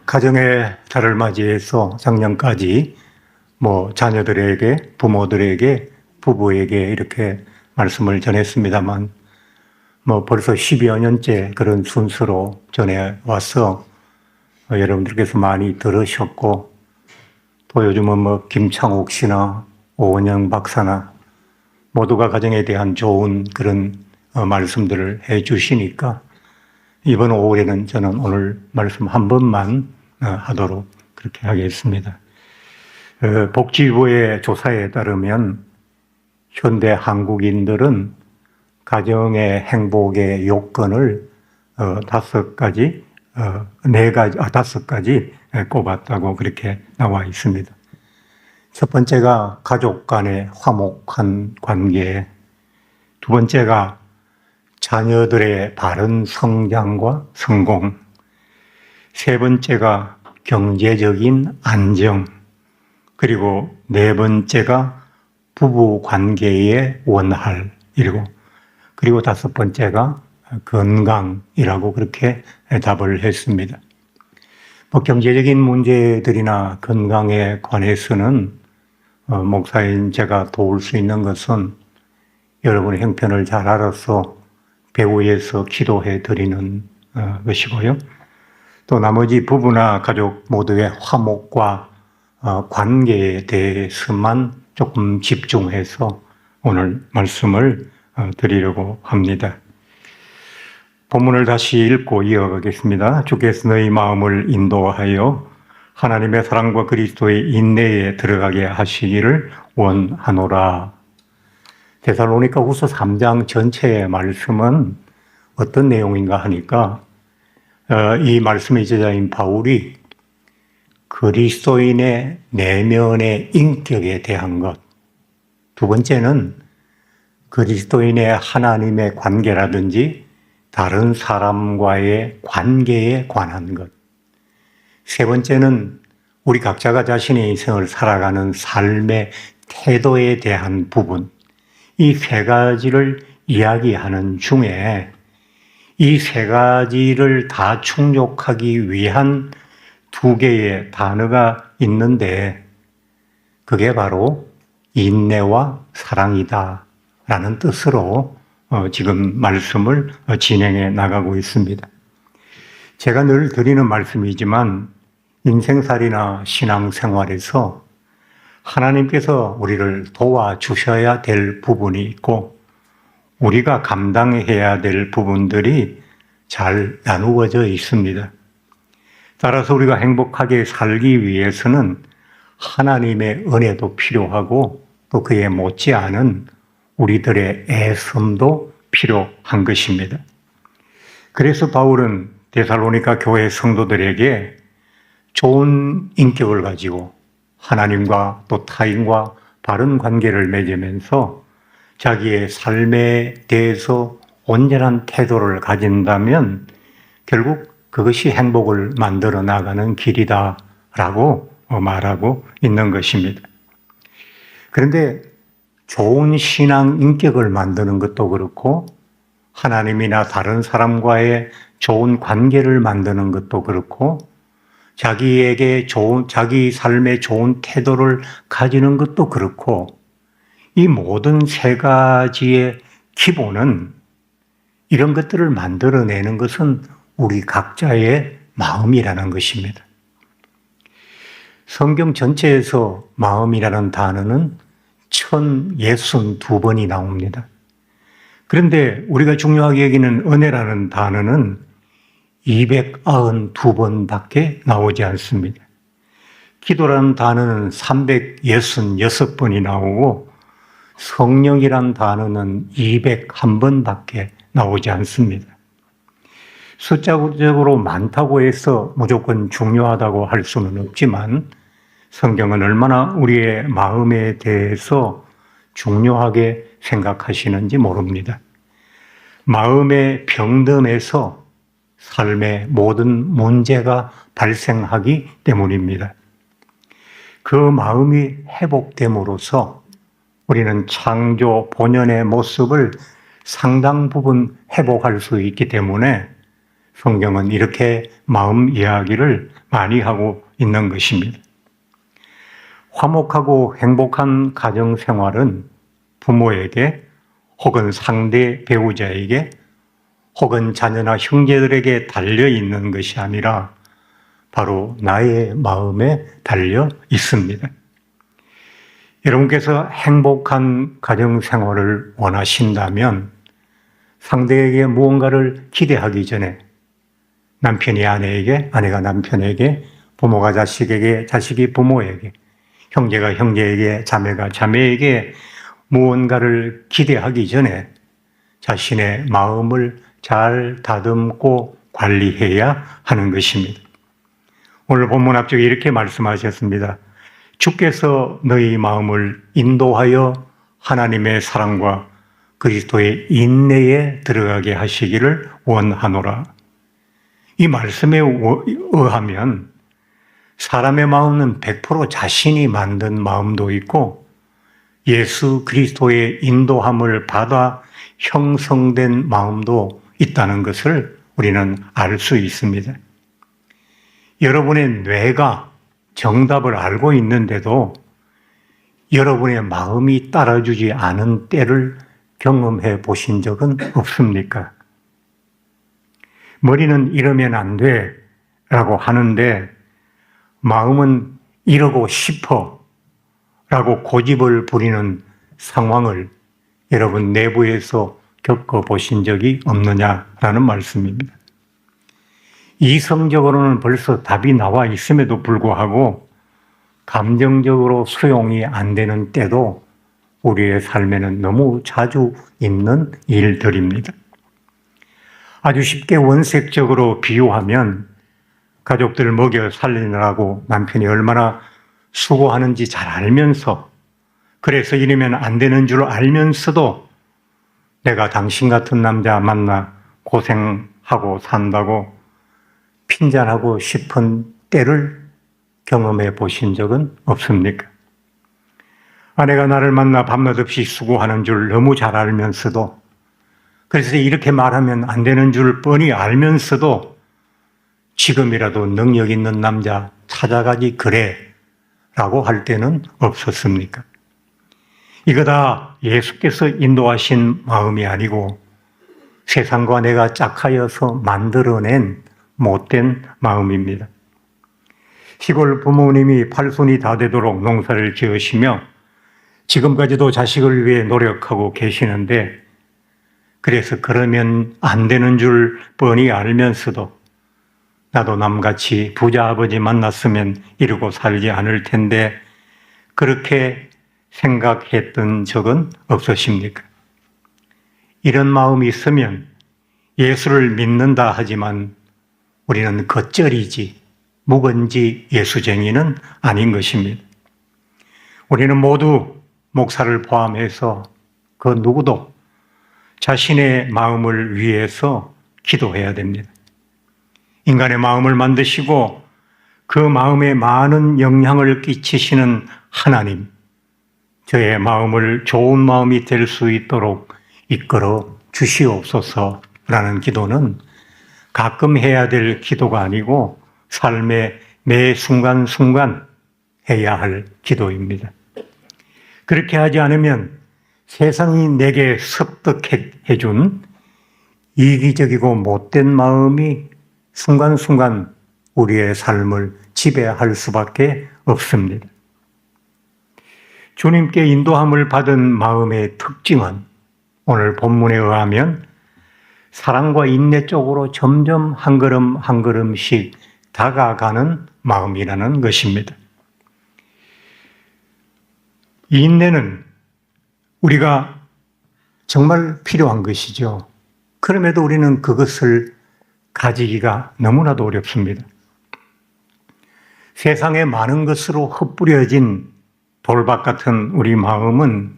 가정의 달을 맞이해서 작년까지 자녀들에게, 부모들에게, 부부에게 이렇게 말씀을 전했습니다만, 벌써 10여 년째 그런 순서로 전해와서 여러분들께서 많이 들으셨고, 또 요즘은 김창옥 씨나 오은영 박사나 모두가 가정에 대한 좋은 그런 말씀들을 해 주시니까 이번 5월에는 저는 오늘 말씀 한 번만 하도록 그렇게 하겠습니다. 복지부의 조사에 따르면 현대 한국인들은 가정의 행복의 요건을 다섯 가지 꼽았다고 그렇게 나와 있습니다. 첫 번째가 가족 간의 화목한 관계, 두 번째가 자녀들의 바른 성장과 성공, 세 번째가 경제적인 안정, 그리고 네 번째가 부부 관계의 원활, 그리고 다섯 번째가 건강이라고 그렇게 답을 했습니다. 경제적인 문제들이나 건강에 관해서는 목사인 제가 도울 수 있는 것은 여러분의 형편을 잘 알아서 배후에서 기도해 드리는 것이고요. 또 나머지 부부나 가족 모두의 화목과 관계에 대해서만 조금 집중해서 오늘 말씀을 드리려고 합니다. 본문을 다시 읽고 이어가겠습니다. 주께서 너희 마음을 인도하여 하나님의 사랑과 그리스도의 인내에 들어가게 하시기를 원하노라. 데살로니가 후서 3장 전체의 말씀은 어떤 내용인가 하니까 이 말씀의 제자인 바울이 그리스도인의 내면의 인격에 대한 것, 두 번째는 그리스도인의 하나님의 관계라든지 다른 사람과의 관계에 관한 것, 세 번째는 우리 각자가 자신의 인생을 살아가는 삶의 태도에 대한 부분, 이 세 가지를 이야기하는 중에 이 세 가지를 다 충족하기 위한 두 개의 단어가 있는데 그게 바로 인내와 사랑이다 라는 뜻으로 지금 말씀을 진행해 나가고 있습니다. 제가 늘 드리는 말씀이지만 인생살이나 신앙생활에서 하나님께서 우리를 도와주셔야 될 부분이 있고 우리가 감당해야 될 부분들이 잘 나누어져 있습니다. 따라서 우리가 행복하게 살기 위해서는 하나님의 은혜도 필요하고 또 그에 못지않은 우리들의 애씀도 필요한 것입니다. 그래서 바울은 데살로니가 교회 성도들에게 좋은 인격을 가지고 하나님과 또 타인과 바른 관계를 맺으면서 자기의 삶에 대해서 온전한 태도를 가진다면 결국 그것이 행복을 만들어 나가는 길이다라고 말하고 있는 것입니다. 그런데 좋은 신앙 인격을 만드는 것도 그렇고 하나님이나 다른 사람과의 좋은 관계를 만드는 것도 그렇고 자기 삶에 좋은 태도를 가지는 것도 그렇고 이 모든 세 가지의 기본은 이런 것들을 만들어내는 것은 우리 각자의 마음이라는 것입니다. 성경 전체에서 마음이라는 단어는 1062번이 나옵니다. 그런데 우리가 중요하게 여기는 은혜라는 단어는 292번밖에 나오지 않습니다. 기도라는 단어는 366번이 나오고 성령이란 단어는 201번밖에 나오지 않습니다. 숫자적으로 많다고 해서 무조건 중요하다고 할 수는 없지만 성경은 얼마나 우리의 마음에 대해서 중요하게 생각하시는지 모릅니다. 마음의 병듦에서 삶의 모든 문제가 발생하기 때문입니다. 그 마음이 회복됨으로써 우리는 창조 본연의 모습을 상당 부분 회복할 수 있기 때문에 성경은 이렇게 마음 이야기를 많이 하고 있는 것입니다. 화목하고 행복한 가정 생활은 부모에게 혹은 상대 배우자에게 혹은 자녀나 형제들에게 달려 있는 것이 아니라 바로 나의 마음에 달려 있습니다. 여러분께서 행복한 가정 생활을 원하신다면 상대에게 무언가를 기대하기 전에 남편이 아내에게, 아내가 남편에게, 부모가 자식에게, 자식이 부모에게, 형제가 형제에게, 자매가 자매에게 무언가를 기대하기 전에 자신의 마음을 잘 다듬고 관리해야 하는 것입니다. 오늘 본문 앞쪽에 이렇게 말씀하셨습니다. 주께서 너희 마음을 인도하여 하나님의 사랑과 그리스도의 인내에 들어가게 하시기를 원하노라. 이 말씀에 의하면 사람의 마음은 100% 자신이 만든 마음도 있고 예수 그리스도의 인도함을 받아 형성된 마음도 있다는 것을 우리는 알 수 있습니다. 여러분의 뇌가 정답을 알고 있는데도 여러분의 마음이 따라주지 않은 때를 경험해 보신 적은 없습니까? 머리는 이러면 안 돼 라고 하는데 마음은 이러고 싶어 라고 고집을 부리는 상황을 여러분 내부에서 겪어보신 적이 없느냐라는 말씀입니다. 이성적으로는 벌써 답이 나와 있음에도 불구하고 감정적으로 수용이 안 되는 때도 우리의 삶에는 너무 자주 있는 일들입니다. 아주 쉽게 원색적으로 비유하면 가족들 먹여 살리느라고 남편이 얼마나 수고하는지 잘 알면서 그래서 이러면 안 되는 줄 알면서도 내가 당신 같은 남자 만나 고생하고 산다고 핀잔하고 싶은 때를 경험해 보신 적은 없습니까? 아내가 나를 만나 밤낮 없이 수고하는 줄 너무 잘 알면서도 그래서 이렇게 말하면 안 되는 줄 뻔히 알면서도 지금이라도 능력 있는 남자 찾아가지 그래 라고 할 때는 없었습니까? 이거 다 예수께서 인도하신 마음이 아니고 세상과 내가 짝하여서 만들어낸 못된 마음입니다. 시골 부모님이 팔손이 다 되도록 농사를 지으시며 지금까지도 자식을 위해 노력하고 계시는데 그래서 그러면 안 되는 줄 뻔히 알면서도 나도 남같이 부자 아버지 만났으면 이러고 살지 않을 텐데 그렇게 생각했던 적은 없으십니까? 이런 마음이 있으면 예수를 믿는다 하지만 우리는 겉절이지 묵은지 예수쟁이는 아닌 것입니다. 우리는 모두 목사를 포함해서 그 누구도 자신의 마음을 위해서 기도해야 됩니다. 인간의 마음을 만드시고 그 마음에 많은 영향을 끼치시는 하나님, 저의 마음을 좋은 마음이 될 수 있도록 이끌어 주시옵소서라는 기도는 가끔 해야 될 기도가 아니고 삶의 매 순간순간 해야 할 기도입니다. 그렇게 하지 않으면 세상이 내게 습득해 준 이기적이고 못된 마음이 순간순간 우리의 삶을 지배할 수밖에 없습니다. 주님께 인도함을 받은 마음의 특징은 오늘 본문에 의하면 사랑과 인내 쪽으로 점점 한 걸음 한 걸음씩 다가가는 마음이라는 것입니다. 이 인내는 우리가 정말 필요한 것이죠. 그럼에도 우리는 그것을 가지기가 너무나도 어렵습니다. 세상의 많은 것으로 흩뿌려진 돌밭 같은 우리 마음은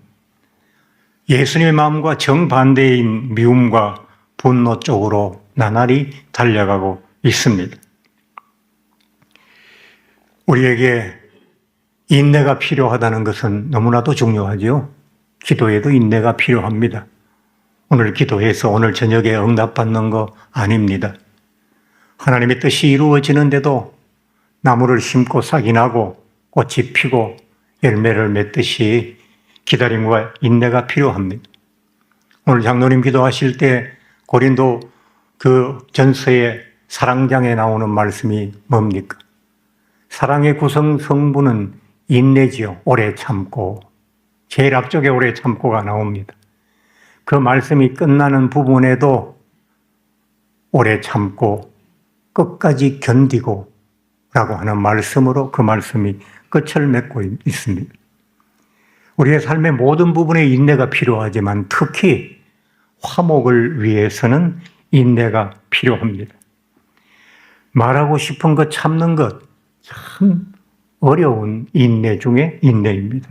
예수님의 마음과 정반대인 미움과 분노 쪽으로 나날이 달려가고 있습니다. 우리에게 인내가 필요하다는 것은 너무나도 중요하죠. 기도에도 인내가 필요합니다. 오늘 기도해서 오늘 저녁에 응답받는 거 아닙니다. 하나님의 뜻이 이루어지는데도 나무를 심고 싹이 나고 꽃이 피고 열매를 맺듯이 기다림과 인내가 필요합니다. 오늘 장로님 기도하실 때 고린도 그 전서의 사랑장에 나오는 말씀이 뭡니까? 사랑의 구성 성분은 인내지요. 오래 참고. 제일 앞쪽에 오래 참고가 나옵니다. 그 말씀이 끝나는 부분에도 오래 참고 끝까지 견디고 라고 하는 말씀으로 그 말씀이 끝을 맺고 있습니다. 우리의 삶의 모든 부분에 인내가 필요하지만 특히 화목을 위해서는 인내가 필요합니다. 말하고 싶은 것 참는 것 참 어려운 인내 중에 인내입니다.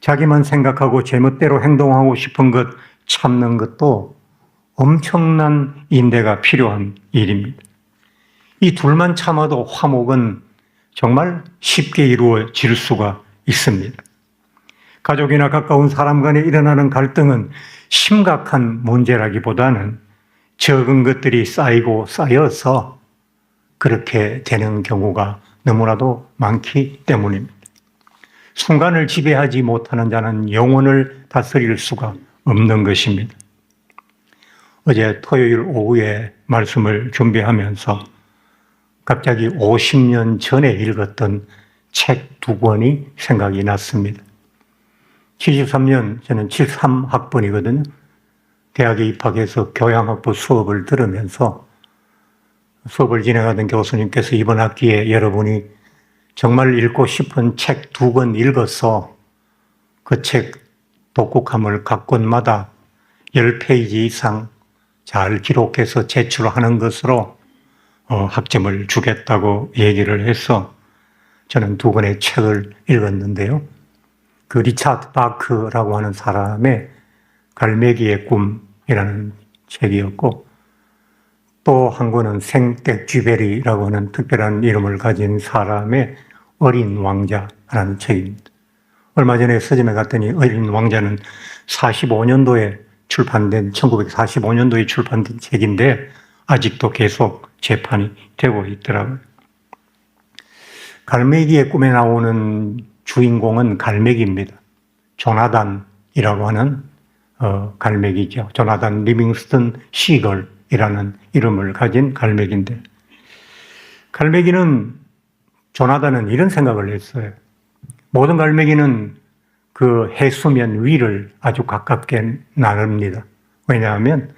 자기만 생각하고 제멋대로 행동하고 싶은 것 참는 것도 엄청난 인내가 필요한 일입니다. 이 둘만 참아도 화목은 정말 쉽게 이루어질 수가 있습니다. 가족이나 가까운 사람 간에 일어나는 갈등은 심각한 문제라기보다는 적은 것들이 쌓이고 쌓여서 그렇게 되는 경우가 너무나도 많기 때문입니다. 순간을 지배하지 못하는 자는 영혼을 다스릴 수가 없는 것입니다. 어제 토요일 오후에 말씀을 준비하면서 갑자기 50년 전에 읽었던 책 2권이 생각이 났습니다. 73년, 저는 73학번이거든요. 대학에 입학해서 교양학부 수업을 들으면서 수업을 진행하던 교수님께서 이번 학기에 여러분이 정말 읽고 싶은 책 2권 읽어서 그 책 독후감을 각 권마다 10페이지 이상 잘 기록해서 제출하는 것으로 학점을 주겠다고 얘기를 해서 저는 2권의 책을 읽었는데요. 그 리차드 바크라고 하는 사람의 갈매기의 꿈이라는 책이었고 또 한 권은 생텍쥐베리라고 하는 특별한 이름을 가진 사람의 어린 왕자라는 책입니다. 얼마 전에 서점에 갔더니 어린 왕자는 45년도에 출판된 1945년도에 출판된 책인데 아직도 계속 재판이 되고 있더라고요. 갈매기의 꿈에 나오는 주인공은 갈매기입니다. 조나단이라고 하는 갈매기죠. 조나단 리빙스턴 시걸이라는 이름을 가진 갈매기인데 갈매기는 조나단은 이런 생각을 했어요. 모든 갈매기는 그 해수면 위를 아주 가깝게 나릅니다. 왜냐하면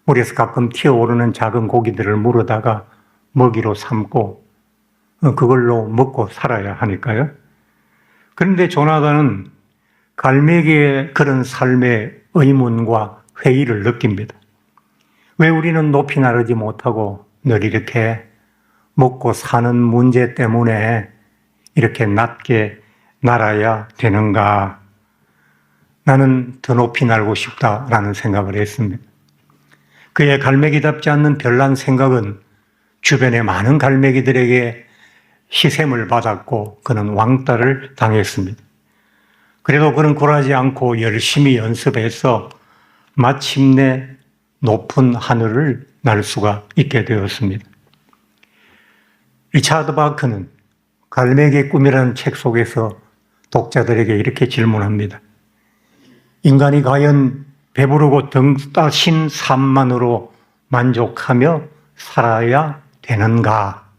물에서 가끔 튀어오르는 작은 고기들을 물어다가 먹이로 삼고 그걸로 먹고 살아야 하니까요. 그런데 조나단은 갈매기의 그런 삶의 의문과 회의를 느낍니다. 왜 우리는 높이 나르지 못하고 늘 이렇게 먹고 사는 문제 때문에 이렇게 낮게 날아야 되는가? 나는 더 높이 날고 싶다라는 생각을 했습니다. 그의 갈매기답지 않는 별난 생각은 주변의 많은 갈매기들에게 희생을 받았고 그는 왕따를 당했습니다. 그래도 그는 굴하지 않고 열심히 연습해서 마침내 높은 하늘을 날 수가 있게 되었습니다. 리차드 바크는 갈매기의 꿈이라는 책 속에서 독자들에게 이렇게 질문합니다. 인간이 과연 배부르고 등 따신 삶만으로 만족하며 살아야 되는가?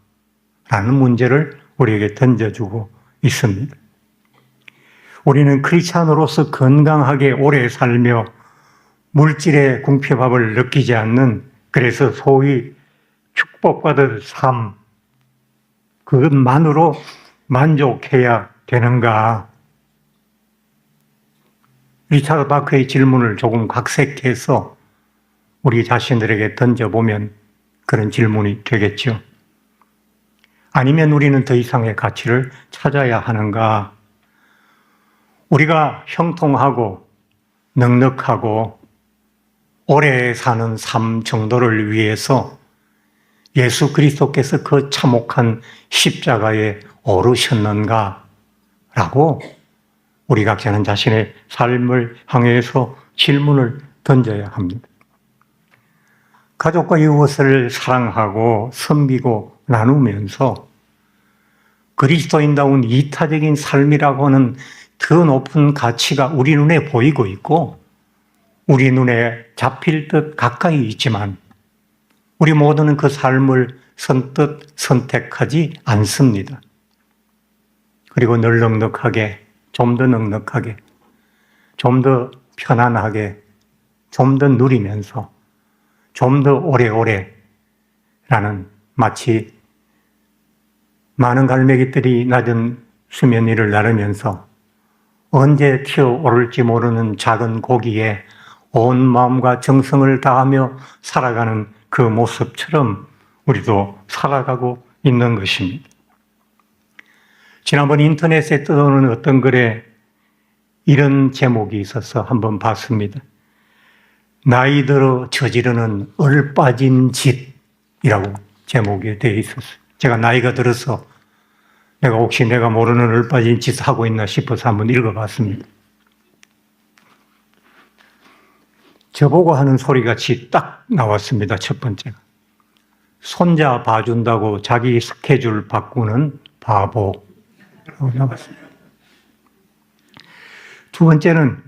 라는 문제를 우리에게 던져주고 있습니다. 우리는 크리스찬으로서 건강하게 오래 살며 물질의 궁핍함을 느끼지 않는 그래서 소위 축복받을 삶 그것만으로 만족해야 되는가? 리차드 바크의 질문을 조금 각색해서 우리 자신들에게 던져보면 그런 질문이 되겠죠. 아니면 우리는 더 이상의 가치를 찾아야 하는가? 우리가 형통하고 넉넉하고 오래 사는 삶 정도를 위해서 예수 그리스도께서 그 참혹한 십자가에 오르셨는가? 라고 우리 각자는 자신의 삶을 향해서 질문을 던져야 합니다. 가족과 이웃을 사랑하고 섬기고 나누면서 그리스도인다운 이타적인 삶이라고 하는 더 높은 가치가 우리 눈에 보이고 있고 우리 눈에 잡힐 듯 가까이 있지만 우리 모두는 그 삶을 선뜻 선택하지 않습니다. 그리고 늘 넉넉하게, 좀 더 넉넉하게, 좀 더 편안하게, 좀 더 누리면서 좀 더 오래오래 라는 마치 많은 갈매기들이 낮은 수면 위를 나르면서 언제 튀어오를지 모르는 작은 고기에 온 마음과 정성을 다하며 살아가는 그 모습처럼 우리도 살아가고 있는 것입니다. 지난번 인터넷에 떠도는 어떤 글에 이런 제목이 있어서 한번 봤습니다. 나이 들어 저지르는 얼빠진 짓이라고 제목이 되어 있었어요. 제가 나이가 들어서 혹시 내가 모르는 얼빠진 짓을 하고 있나 싶어서 한번 읽어봤습니다. 저보고 하는 소리같이 딱 나왔습니다. 첫 번째가. 손자 봐준다고 자기 스케줄 바꾸는 바보라고 나왔습니다. 두 번째는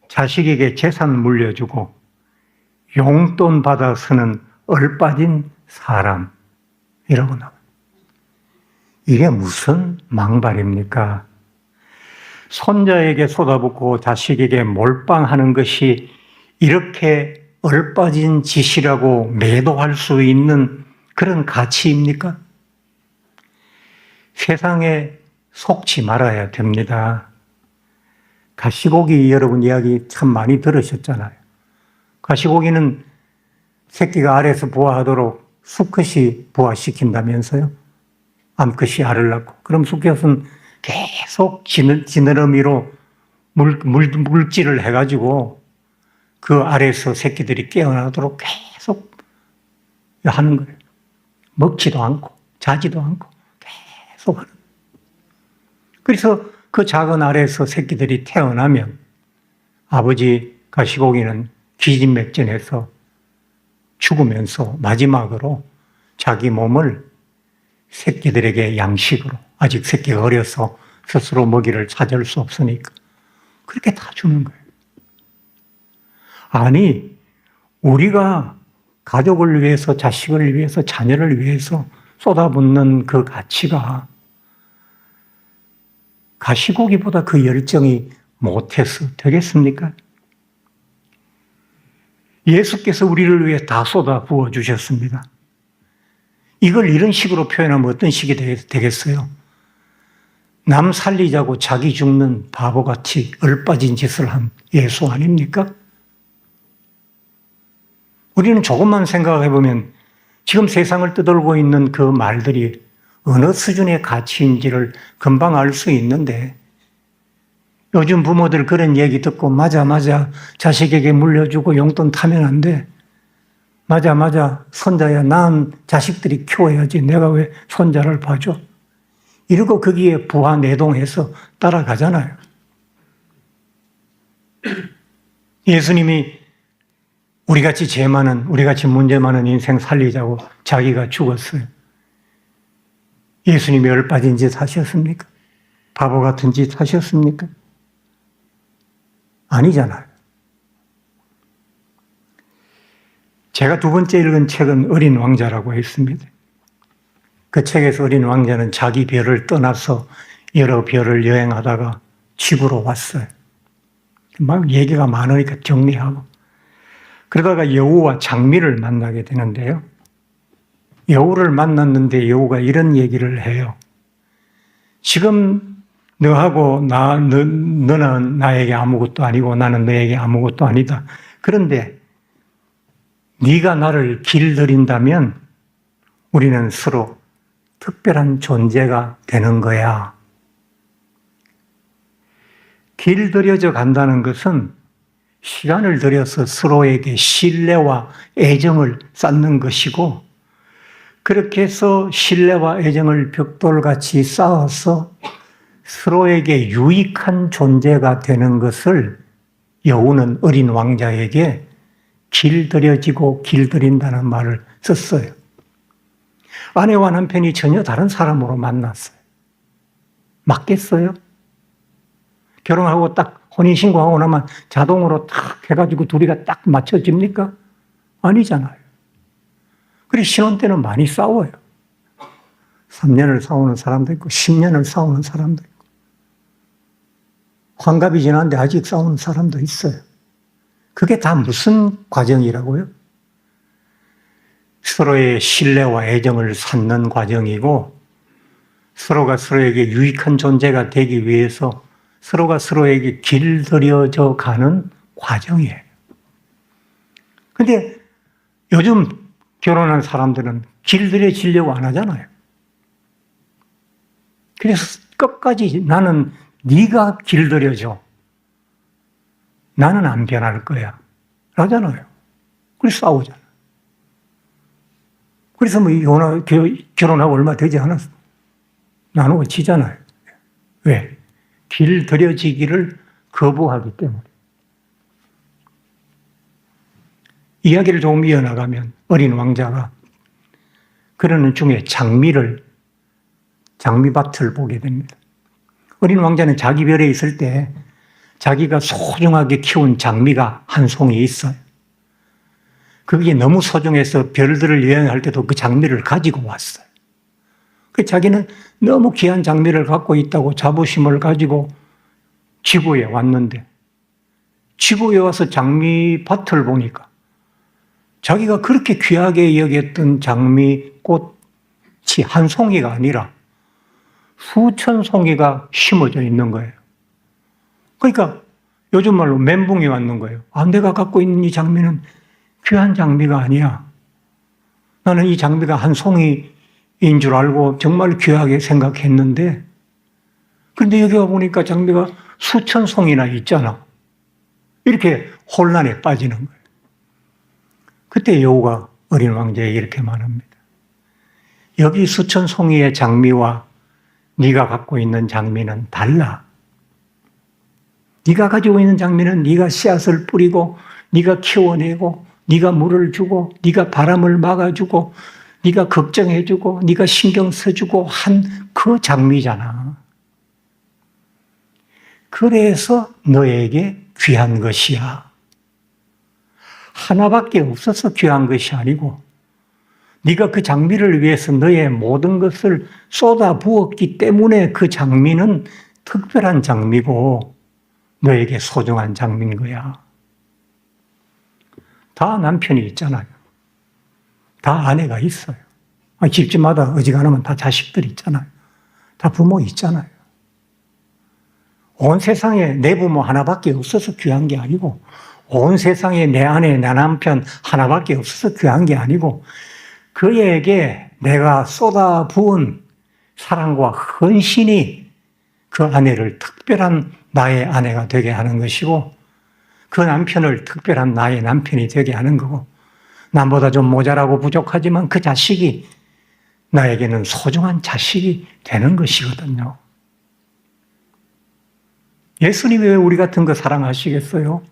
자식에게 재산 물려주고 용돈 받아 쓰는 얼빠진 사람이라고 나와요. 이게 무슨 망발입니까? 손자에게 쏟아붓고 자식에게 몰빵하는 것이 이렇게 얼빠진 짓이라고 매도할 수 있는 그런 가치입니까? 세상에 속지 말아야 됩니다. 가시고기 여러분 이야기 참 많이 들으셨잖아요. 가시고기는 새끼가 알에서 부화하도록 수컷이 부화시킨다면서요? 암컷이 알을 낳고. 그럼 수컷은 계속 지느러미로 물질을 해가지고 그 알에서 새끼들이 깨어나도록 계속 하는 거예요. 먹지도 않고 자지도 않고 계속 하는 거예요. 그래서 그 작은 알에서 새끼들이 태어나면 아버지 가시고기는 기진맥진해서 죽으면서 마지막으로 자기 몸을 새끼들에게 양식으로, 아직 새끼가 어려서 스스로 먹이를 찾을 수 없으니까 그렇게 다 주는 거예요. 아니, 우리가 가족을 위해서, 자식을 위해서, 자녀를 위해서 쏟아붓는 그 가치가 가시고기보다 그 열정이 못해서 되겠습니까? 예수께서 우리를 위해 다 쏟아 부어 주셨습니다. 이걸 이런 식으로 표현하면 어떤 식이 되겠어요? 남 살리자고 자기 죽는 바보같이 얼빠진 짓을 한 예수 아닙니까? 우리는 조금만 생각해 보면 지금 세상을 떠돌고 있는 그 말들이 어느 수준의 가치인지를 금방 알 수 있는데 요즘 부모들 그런 얘기 듣고 맞아 자식에게 물려주고 용돈 타면 안 돼. 맞아 손자야 난 자식들이 키워야지 내가 왜 손자를 봐줘. 이러고 거기에 부하 내동해서 따라가잖아요. 예수님이 우리같이 죄 많은, 우리같이 문제 많은 인생 살리자고 자기가 죽었어요. 예수님이 얼빠진 짓 하셨습니까? 바보 같은 짓 하셨습니까? 아니잖아요. 제가 두 번째 읽은 책은 어린 왕자라고 했습니다. 그 책에서 어린 왕자는 자기 별을 떠나서 여러 별을 여행하다가 집으로 왔어요. 막 얘기가 많으니까 정리하고. 그러다가 여우와 장미를 만나게 되는데요. 여우를 만났는데 여우가 이런 얘기를 해요. 지금 너하고 너는 나에게 아무것도 아니고 나는 너에게 아무것도 아니다. 그런데 네가 나를 길들인다면 우리는 서로 특별한 존재가 되는 거야. 길들여져 간다는 것은 시간을 들여서 서로에게 신뢰와 애정을 쌓는 것이고 그렇게 해서 신뢰와 애정을 벽돌같이 쌓아서 서로에게 유익한 존재가 되는 것을 여우는 어린 왕자에게 길들여지고 길들인다는 말을 썼어요. 아내와 남편이 전혀 다른 사람으로 만났어요. 맞겠어요? 결혼하고 딱 혼인신고하고 나면 자동으로 탁 해가지고 둘이가 딱 맞춰집니까? 아니잖아요. 그리고 신혼 때는 많이 싸워요. 3년을 싸우는 사람도 있고 10년을 싸우는 사람도 있고 환갑이 지났는데 아직 싸우는 사람도 있어요. 그게 다 무슨 과정이라고요? 서로의 신뢰와 애정을 쌓는 과정이고 서로가 서로에게 유익한 존재가 되기 위해서 서로가 서로에게 길들여져 가는 과정이에요. 근데 요즘 결혼한 사람들은 길들여지려고 안 하잖아요. 그래서 끝까지 나는 네가 길들여줘. 나는 안 변할 거야. 하잖아요. 그래서 싸우잖아요. 그래서 뭐 결혼하고 얼마 되지 않았어. 나누고 지잖아요. 왜? 길들여지기를 거부하기 때문에. 이야기를 조금 이어나가면 어린 왕자가 그러는 중에 장미밭을 보게 됩니다. 어린 왕자는 자기 별에 있을 때 자기가 소중하게 키운 장미가 한 송이 있어요. 그게 너무 소중해서 별들을 여행할 때도 그 장미를 가지고 왔어요. 자기는 너무 귀한 장미를 갖고 있다고 자부심을 가지고 지구에 왔는데 지구에 와서 장미밭을 보니까 자기가 그렇게 귀하게 여겼던 장미꽃이 한 송이가 아니라 수천 송이가 심어져 있는 거예요. 그러니까 요즘 말로 멘붕이 왔는 거예요. 내가 갖고 있는 이 장미는 귀한 장미가 아니야. 나는 이 장미가 한 송이인 줄 알고 정말 귀하게 생각했는데 그런데 여기 와보니까 장미가 수천 송이나 있잖아. 이렇게 혼란에 빠지는 거예요. 그때 여우가 어린 왕자에게 이렇게 말합니다. 여기 수천 송이의 장미와 네가 갖고 있는 장미는 달라. 네가 가지고 있는 장미는 네가 씨앗을 뿌리고 네가 키워내고 네가 물을 주고 네가 바람을 막아주고 네가 걱정해주고 네가 신경 써주고 한 그 장미잖아. 그래서 너에게 귀한 것이야. 하나밖에 없어서 귀한 것이 아니고 네가 그 장미를 위해서 너의 모든 것을 쏟아 부었기 때문에 그 장미는 특별한 장미고 너에게 소중한 장미인 거야. 다 남편이 있잖아요. 다 아내가 있어요. 집집마다 어지간하면 다 자식들이 있잖아요. 다 부모 있잖아요. 온 세상에 내 부모 하나밖에 없어서 귀한 게 아니고 온 세상에 내 아내, 내 남편 하나밖에 없어서 귀한 게 아니고 그에게 내가 쏟아 부은 사랑과 헌신이 그 아내를 특별한 나의 아내가 되게 하는 것이고 그 남편을 특별한 나의 남편이 되게 하는 거고 남보다 좀 모자라고 부족하지만 그 자식이 나에게는 소중한 자식이 되는 것이거든요. 예수님이 왜 우리 같은 거 사랑하시겠어요?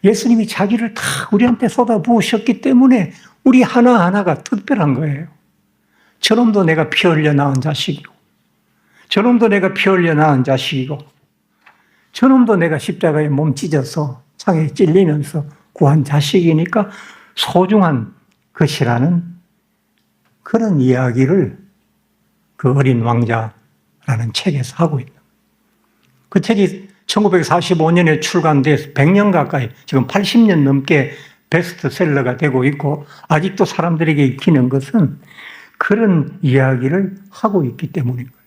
예수님이 자기를 다 우리한테 쏟아 부으셨기 때문에 우리 하나하나가 특별한 거예요. 저놈도 내가 피 흘려 낳은 자식이고 저놈도 내가 피 흘려 낳은 자식이고 저놈도 내가 십자가에 몸 찢어서 창에 찔리면서 구한 자식이니까 소중한 것이라는 그런 이야기를 그 어린 왕자라는 책에서 하고 있는 거예요. 그 책이 1945년에 출간돼서 100년 가까이 지금 80년 넘게 베스트셀러가 되고 있고 아직도 사람들에게 읽히는 것은 그런 이야기를 하고 있기 때문인 거예요.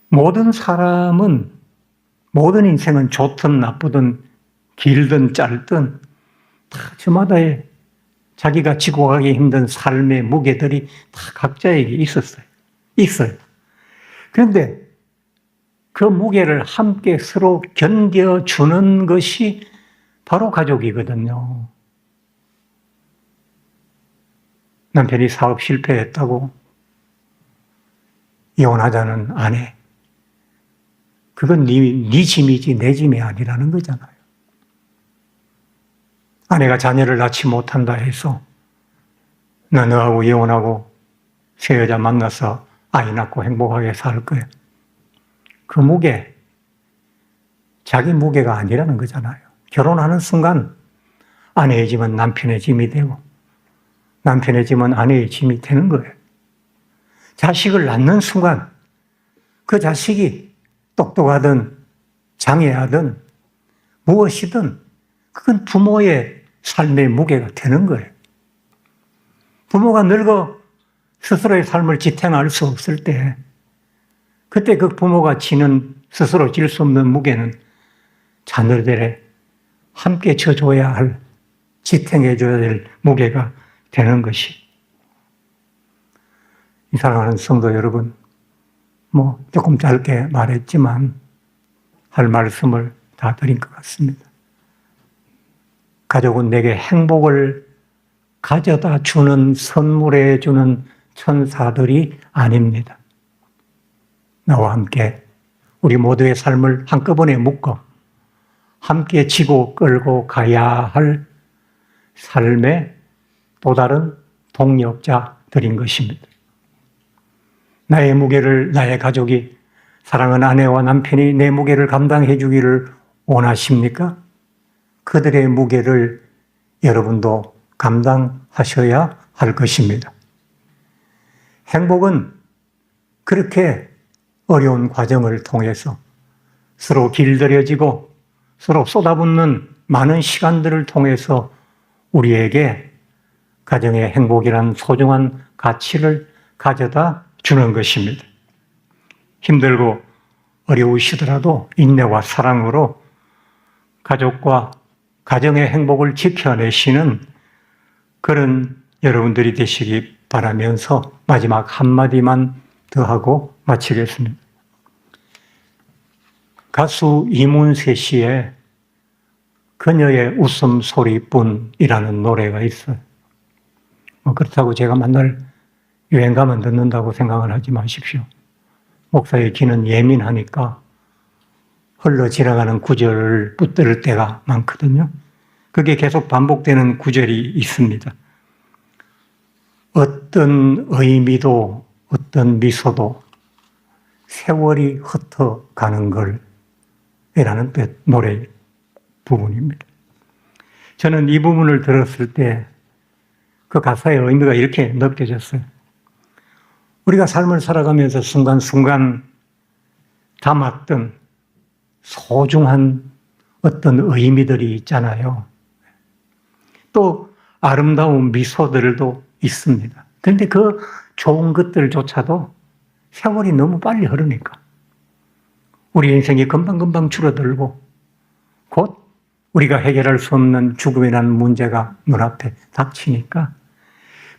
모든 사람은 모든 인생은 좋든 나쁘든 길든 짧든 다 저마다의 자기가 지고 가기 힘든 삶의 무게들이 다 각자에게 있어요. 그런데 그 무게를 함께 서로 견뎌주는 것이 바로 가족이거든요. 남편이 사업 실패했다고 이혼하자는 아내. 그건 네 짐이지 내 짐이 아니라는 거잖아요. 아내가 자녀를 낳지 못한다 해서 나 너하고 이혼하고 새 여자 만나서 아이 낳고 행복하게 살 거야. 그 무게, 자기 무게가 아니라는 거잖아요. 결혼하는 순간 아내의 짐은 남편의 짐이 되고 남편의 짐은 아내의 짐이 되는 거예요. 자식을 낳는 순간 그 자식이 똑똑하든 장애하든 무엇이든 그건 부모의 삶의 무게가 되는 거예요. 부모가 늙어 스스로의 삶을 지탱할 수 없을 때 그때 그 부모가 지는 스스로 질 수 없는 무게는 자녀들에 함께 져줘야 할, 지탱해줘야 될 무게가 되는 것이. 이 사랑하는 성도 여러분, 조금 짧게 말했지만 할 말씀을 다 드린 것 같습니다. 가족은 내게 행복을 가져다 주는, 선물해 주는 천사들이 아닙니다. 나와 함께 우리 모두의 삶을 한꺼번에 묶어 함께 지고 끌고 가야 할 삶의 또 다른 동력자들인 것입니다. 나의 무게를 나의 가족이, 사랑하는 아내와 남편이 내 무게를 감당해 주기를 원하십니까? 그들의 무게를 여러분도 감당하셔야 할 것입니다. 행복은 그렇게 어려운 과정을 통해서 서로 길들여지고 서로 쏟아붓는 많은 시간들을 통해서 우리에게 가정의 행복이란 소중한 가치를 가져다 주는 것입니다. 힘들고 어려우시더라도 인내와 사랑으로 가족과 가정의 행복을 지켜내시는 그런 여러분들이 되시기 바라면서 마지막 한마디만 더 하고 마치겠습니다. 가수 이문세 씨의 그녀의 웃음소리뿐이라는 노래가 있어요. 그렇다고 제가 맨날 유행가만 듣는다고 생각을 하지 마십시오. 목사의 귀는 예민하니까 흘러 지나가는 구절을 붙들 때가 많거든요. 그게 계속 반복되는 구절이 있습니다. 어떤 의미도 어떤 미소도 세월이 흩어가는 걸 이라는 뜻 노래 부분입니다. 저는 이 부분을 들었을 때 그 가사의 의미가 이렇게 느껴졌어요. 우리가 삶을 살아가면서 순간순간 담았던 소중한 어떤 의미들이 있잖아요. 또 아름다운 미소들도 있습니다. 그런데 그 좋은 것들조차도 세월이 너무 빨리 흐르니까 우리 인생이 금방금방 줄어들고 곧 우리가 해결할 수 없는 죽음이라는 문제가 눈앞에 닥치니까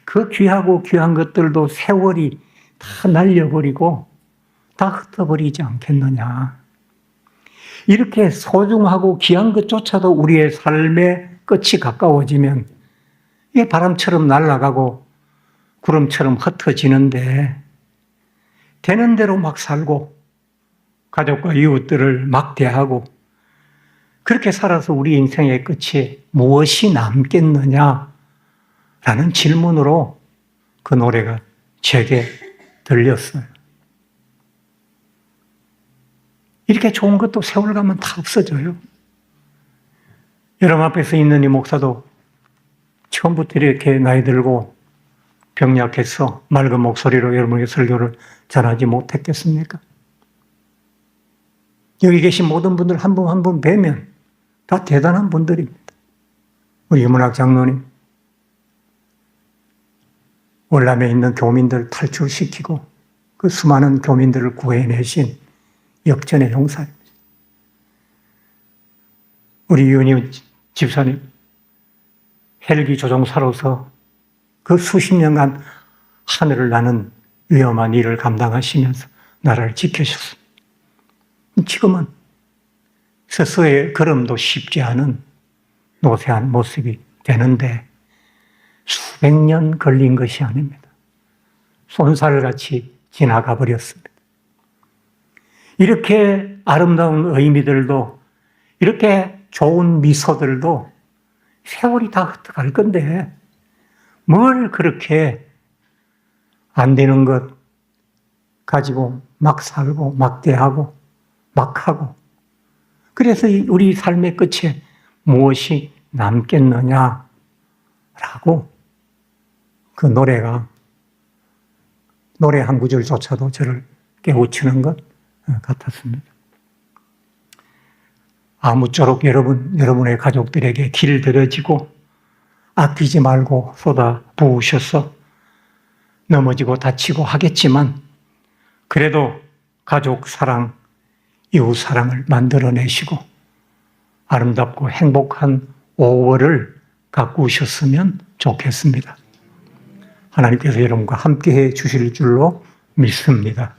그 귀하고 귀한 것들도 세월이 다 날려버리고 다 흩어버리지 않겠느냐. 이렇게 소중하고 귀한 것조차도 우리의 삶의 끝이 가까워지면 이게 바람처럼 날아가고 구름처럼 흩어지는데 되는 대로 막 살고 가족과 이웃들을 막 대하고 그렇게 살아서 우리 인생의 끝이 무엇이 남겠느냐라는 질문으로 그 노래가 제게 들렸어요. 이렇게 좋은 것도 세월 가면 다 없어져요. 여러분 앞에서 있는 이 목사도 처음부터 이렇게 나이 들고 병약해서 맑은 목소리로 여러분에게 설교를 전하지 못했겠습니까? 여기 계신 모든 분들 한 분 한 분 뵈면 다 대단한 분들입니다. 우리 이문학 장로님, 월남에 있는 교민들 탈출시키고 그 수많은 교민들을 구해내신 역전의 용사입니다. 우리 이은희 집사님, 헬기 조종사로서 그 수십 년간 하늘을 나는 위험한 일을 감당하시면서 나라를 지켜주셨습니다. 지금은 스스로의 걸음도 쉽지 않은 노쇠한 모습이 되는데 수백 년 걸린 것이 아닙니다. 쏜살같이 지나가 버렸습니다. 이렇게 아름다운 의미들도 이렇게 좋은 미소들도 세월이 다 흩어갈 건데 뭘 그렇게 안 되는 것 가지고 막 살고 막 대하고 막 하고, 그래서 우리 삶의 끝에 무엇이 남겠느냐라고 그 노래가, 노래 한 구절조차도 저를 깨우치는 것 같았습니다. 아무쪼록 여러분의 가족들에게 길들여지고 아끼지 말고 쏟아 부으셔서 넘어지고 다치고 하겠지만 그래도 가족 사랑, 이웃 사랑을 만들어내시고 아름답고 행복한 5월을 가꾸셨으면 좋겠습니다. 하나님께서 여러분과 함께해 주실 줄로 믿습니다.